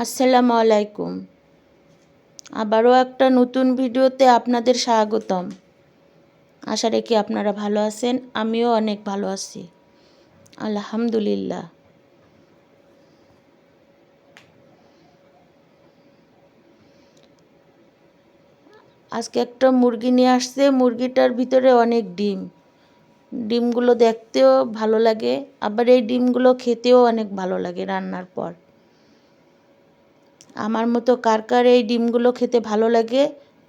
আসসালামু আলাইকুম। আবারও একটা নতুন ভিডিওতে আপনাদের স্বাগতম। আশা রাখি আপনারা ভালো আছেন, আমিও অনেক ভালো আছি, আলহামদুলিল্লাহ। আজকে একটা মুরগি নিয়ে আসছে, মুরগিটার ভিতরে অনেক ডিম। ডিমগুলো দেখতেও ভালো লাগে, আবার এই ডিমগুলো খেতেও অনেক ভালো লাগে রান্নার পর। আমার মতো কার কার এই ডিমগুলো খেতে ভালো লাগে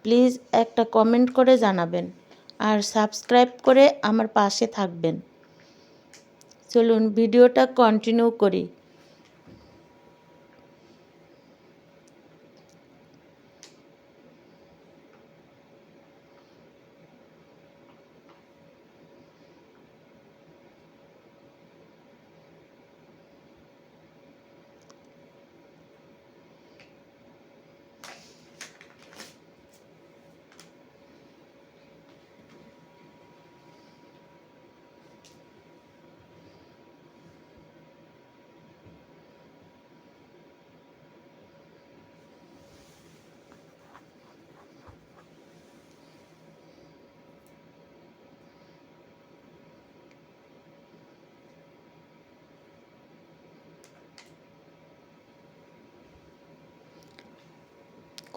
প্লিজ একটা কমেন্ট করে জানাবেন, আর সাবস্ক্রাইব করে আমার পাশে থাকবেন। চলুন ভিডিওটা কন্টিনিউ করি।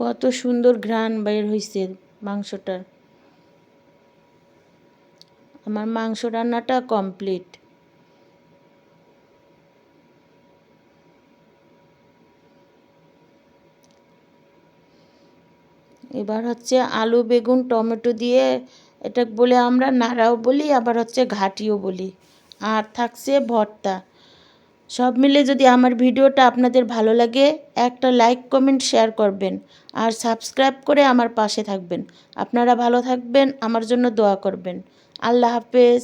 কত সুন্দর ঘ্রাণ বের হয়েছে মাংসটার। আমার মাংস রান্নাটা কমপ্লিট। এবার হচ্ছে আলু বেগুন টমেটো দিয়ে, এটা বলে আমরা নাড়াও বলি, আবার হচ্ছে ঘাটিও বলি, আর থাকছে ভর্তা। সব মিলে যদি আমার ভিডিওটা আপনাদের ভালো লাগে একটা লাইক কমেন্ট শেয়ার করবেন, আর সাবস্ক্রাইব করে আমার পাশে থাকবেন। আপনারা ভালো থাকবেন, আমার জন্য দোয়া করবেন। আল্লাহ হাফেজ।